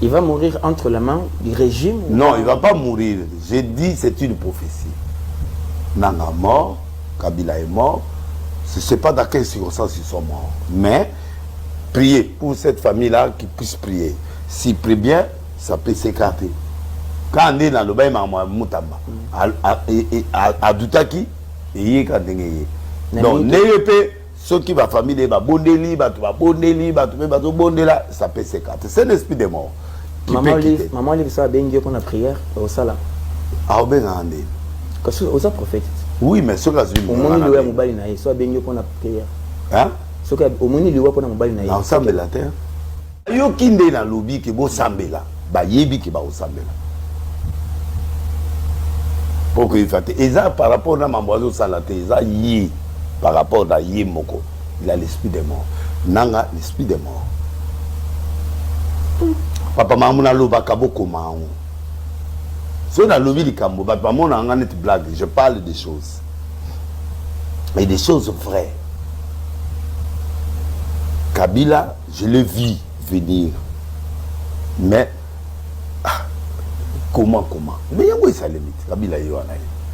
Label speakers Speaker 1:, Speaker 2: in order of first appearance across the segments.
Speaker 1: Il va mourir entre la main du régime?
Speaker 2: Non, il ne va pas mourir. J'ai dit c'est une prophétie. Nanga mort, Kabila est mort. Je ne sais pas dans quelles circonstances ils sont morts. Mais priez pour cette famille-là qui puisse prier. S'il prie bien, ça peut s'écarter. Quand on est dans le bain, à Doutaki, et donc, ceux qui vont famille, ça peut s'écarter. C'est l'esprit des morts.
Speaker 1: Maman livre ça bien qu'on a prière au sala.
Speaker 2: Ah ben
Speaker 1: parce que aux prophètes.
Speaker 2: oui mais ce cas
Speaker 1: au moins il doit mobile na so bien qu'on a prière.
Speaker 2: Hein?
Speaker 1: Ce que au moins il doit pour mobile na.
Speaker 2: Ensemble la terre. Yo kinde na lobby ke bo sambela. Ba yebi ke ba osambela. Pour que il fasse et ça par rapport à mambozo salate, ça yi par rapport à yi moko. Il a l'esprit des morts. Nanga l'esprit des morts. Papa mamuna loba kaboko maou. Si on a lobby du Cambo, papa mon a une blague, je parle des choses. Et des choses vraies. Kabila, je le vis venir. Mais comment? Mais il y a où ça limite? Kabila y a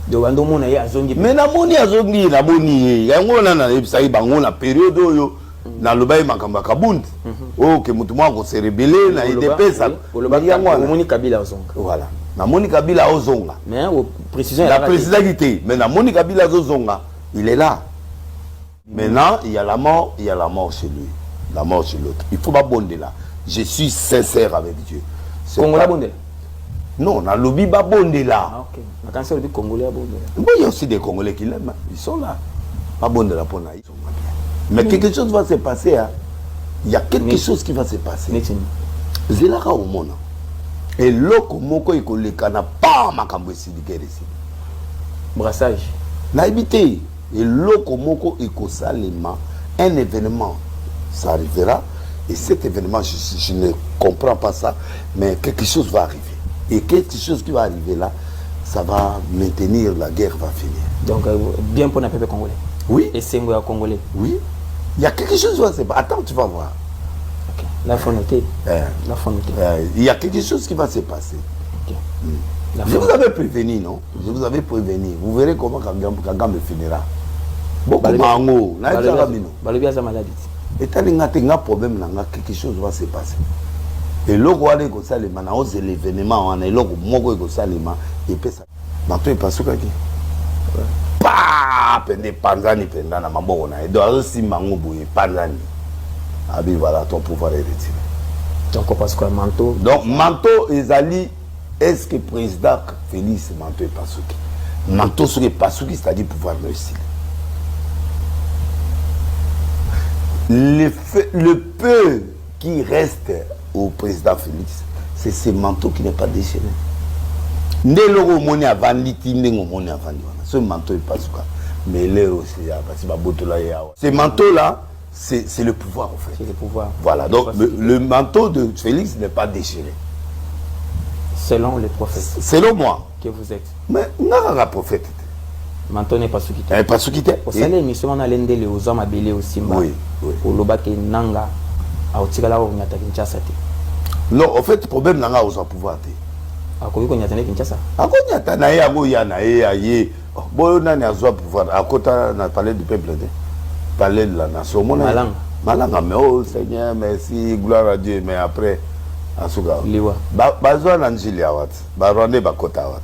Speaker 2: mais na moni azongi na boni yango na ebisa ibango na période oyo na lobai makamba kabundi oh ke mutu mwa ko se rebeller na idepesa
Speaker 1: yango moni Kabila ozonga
Speaker 2: voilà na moni Kabila ozonga
Speaker 1: mais précision
Speaker 2: la présidentité mais na moni Kabila ozonga il est là maintenant il y a la mort chez lui la mort chez l'autre il faut pas bonder là je suis sincère avec Dieu
Speaker 1: Congolais bonder.
Speaker 2: Non, on a lobby babonde là.
Speaker 1: Ah, ok. Quand c'est le Congolais babonde.
Speaker 2: Il y a aussi des Congolais qui l'aiment. Ils sont là. Babonde là pour naïs. Mais quelque chose va se passer. Hein. Il y a quelque chose qui va se passer. C'est là au monde. Et l'autre moko il n'a pas ma cambouille de guerre ici.
Speaker 1: Brassage.
Speaker 2: Naïbité. Et l'autre moko il un événement. Ça arrivera. Et cet événement, je ne comprends pas ça. Mais quelque chose va arriver. Et quelque chose qui va arriver là, ça va maintenir, la guerre va finir.
Speaker 1: Donc, bien pour le peuple congolais.
Speaker 2: Oui.
Speaker 1: Et c'est un congolais. Oui.
Speaker 2: Il y a quelque chose qui va se passer. Attends, tu vas voir.
Speaker 1: Ok. Là, il faut noter. Là, faut noter.
Speaker 2: Il y a quelque chose qui va se passer.
Speaker 1: Ok.
Speaker 2: Je vous avais prévenu, non? Je vous avais prévenu. Vous verrez comment Kagame finira. Beaucoup de mango.
Speaker 1: Balobia sa maladie.
Speaker 2: Et t'as un problème, quelque chose va se passer. Et l'autre on a l'événement, on a l'autre et puis ça. Maintenant il passe quoi qui? Pas pende panzani penda na mambo na. Et donc aussi mango boye panzani. Abi voilà ton pouvoir est retiré.
Speaker 1: Donc on passe quoi manteau?
Speaker 2: Donc manteau ezali est-ce que président Félix manteau est pasuki? Manteau sur les pasuki c'est-à-dire pouvoir réussir. Le peu qui reste au président Félix, c'est ce manteau qui n'est pas déchiré. Ce manteau est pas quoi. Mais l'air aussi, ce manteau-là, c'est le pouvoir en fait.
Speaker 1: C'est le pouvoir.
Speaker 2: Voilà, donc le manteau de Félix n'est pas déchiré.
Speaker 1: Selon les prophètes.
Speaker 2: Selon moi.
Speaker 1: Que vous êtes.
Speaker 2: Mais non, la prophète.
Speaker 1: Manteau n'est pas ce qui
Speaker 2: t'est. Pas ce qui t'est.
Speaker 1: Au sein de l'émission, on a l'un des hommes abélés aussi.
Speaker 2: Oui, oui.
Speaker 1: Pour le bac et Nanga.
Speaker 2: Non, en fait, le problème n'a pas au pouvoir.
Speaker 1: À quoi on y a Kinshasa?
Speaker 2: À quoi on y a Tanaï, à quoi y a Naïe, bon, on a pouvoir. À quoi on a parlé du peuple, parler de la nation.
Speaker 1: Malanga.
Speaker 2: Malanga, mais oh Seigneur, merci, gloire à Dieu, mais après, à ce gars.
Speaker 1: Liwa.
Speaker 2: Bazoan Anjili Awat, Barone Bakota Awat.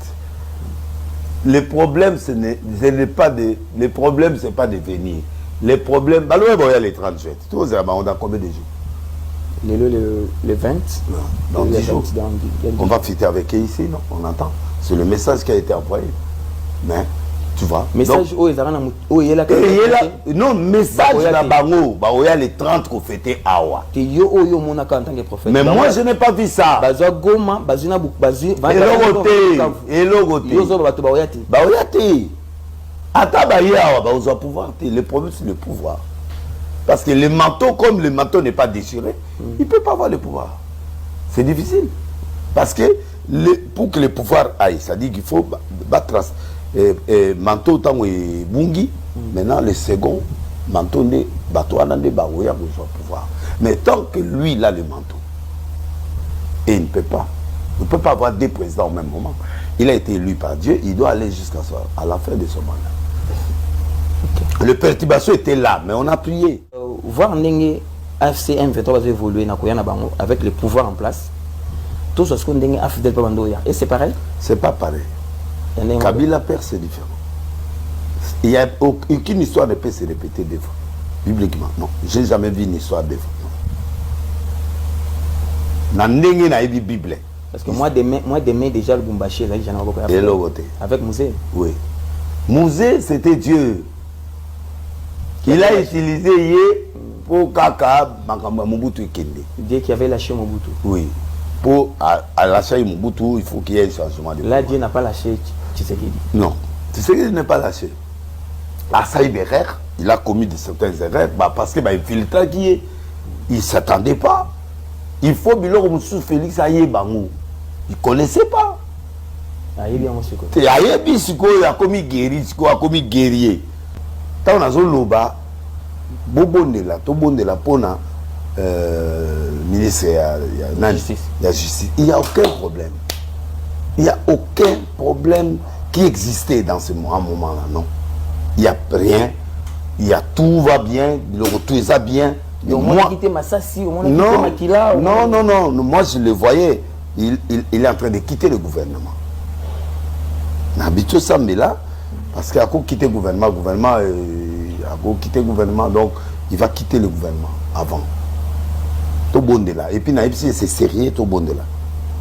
Speaker 2: Le problème, ce n'est pas de. Le problème, c'est pas de venir. Les problèmes. Bah, il y a les 30 juillet. Tout ça, on a combien de jours?
Speaker 1: Le 20.
Speaker 2: Dans 10 jours. On va fêter avec eux ici, non? On entend. C'est le message qui a été envoyé. Mais, tu vois.
Speaker 1: Message où il y a la.
Speaker 2: Non, message là, bango. Bah, il y a les 30 qu'on fêtait à Awa.
Speaker 1: Mais
Speaker 2: moi, je n'ai pas vu ça. Et le problème, c'est le pouvoir. Parce que le manteau, comme le manteau n'est pas déchiré, il ne peut pas avoir le pouvoir. C'est difficile. Parce que pour que le pouvoir aille, ça dit qu'il faut battre manteau tant et bungi. Maintenant, le second manteau n'est pas pouvoir. Mais tant que lui, il a le manteau, et peut pas. On ne peut pas avoir deux présidents au même moment. Il a été élu par Dieu, il doit aller jusqu'à la fin de son mandat. Okay. Le perturbation était là, mais on a prié.
Speaker 1: Voir Ndenge AFC M23 va évoluer avec le pouvoir en place. Tout ce qu'on a fait et c'est pareil?
Speaker 2: C'est pas pareil. Kabila père, c'est différent. Il n'y a aucune histoire ne peut se répéter deux fois. Bibliquement, non. Je n'ai jamais vu une histoire deux fois. Non. Bible.
Speaker 1: Parce que moi, demain déjà, le Bumbashi, avec Mouzé.
Speaker 2: Oui. Mouzé, c'était Dieu. Il a utilisé pour Kaka Mobutu Kende.
Speaker 1: Dieu qui avait lâché Mobutu.
Speaker 2: Oui. Pour lâcher Mobutu, il faut qu'il y ait un changement de
Speaker 1: là, Dieu n'a pas lâché Tshisekedi.
Speaker 2: Non. Tshisekedi n'est pas lâché. Assaï Berer, il a commis de certaines erreurs parce qu'il filtre qui est. Il ne s'attendait pas. Il faut Bilor Moussou Félix Ayebangou. Il ne connaissait pas. Il a commis guerrier. Quand on a zone loba, Bobondela, Tobondela Pona, ministre de la justice. Il n'y a aucun problème. Il n'y a aucun problème qui existait dans ce moment-là, non. Il n'y a rien. Il y a tout va bien. Le retour est bien.
Speaker 1: Donc, moi, quitté Massassi, non, Makila,
Speaker 2: non. Moi, je le voyais. Il est en train de quitter le gouvernement. N'habitude ça, mais là, parce qu'il a quitté le gouvernement, donc il va quitter le gouvernement avant. Tout bon de là. Et puis, c'est sérieux, tout bon de là.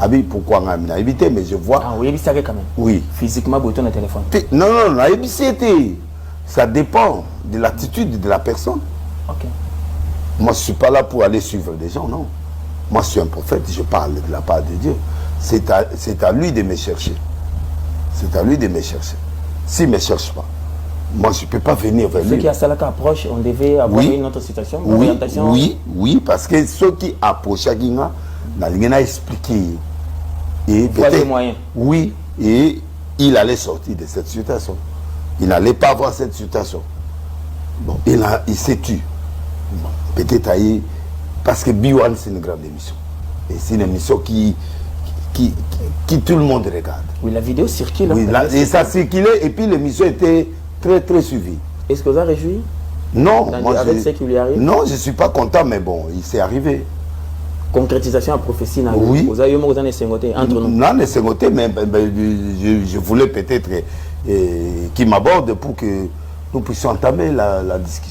Speaker 2: Abi, pourquoi on a évité, mais je vois.
Speaker 1: Ah oui, c'est quand même.
Speaker 2: Oui.
Speaker 1: Physiquement, bouton de téléphone.
Speaker 2: Non, ça dépend de l'attitude de la personne.
Speaker 1: Ok.
Speaker 2: Moi, je ne suis pas là pour aller suivre des gens, non. Moi, je suis un prophète, je parle de la part de Dieu. C'est à lui de me chercher. C'est à lui de me chercher. S'il ne me cherche pas, moi, je ne peux pas venir vers lui.
Speaker 1: Ceux qui à Salaka approche, on devait avoir une autre situation, une orientation.
Speaker 2: Oui, parce que ceux qui approchent à Guinga, n'a expliqué. Et
Speaker 1: peut-être moyens.
Speaker 2: Oui, et il allait sortir de cette situation. Il n'allait pas avoir cette situation. Bon, il s'est tué. Bon, peut-être parce que Biwan, c'est une grande émission. Et c'est une émission qui tout le monde regarde.
Speaker 1: Oui, la vidéo circule.
Speaker 2: Oui, et ça circulait, et puis l'émission était très, très suivie.
Speaker 1: Est-ce que vous avez réjoui?
Speaker 2: Non.
Speaker 1: Avec ce qui lui arrive?
Speaker 2: Non, je ne suis pas content, mais bon, il s'est arrivé.
Speaker 1: Concrétisation à prophétie.
Speaker 2: Oui.
Speaker 1: Vous avez entre nous.
Speaker 2: Non, mais je voulais peut-être qu'il m'aborde pour que nous puissions entamer la discussion.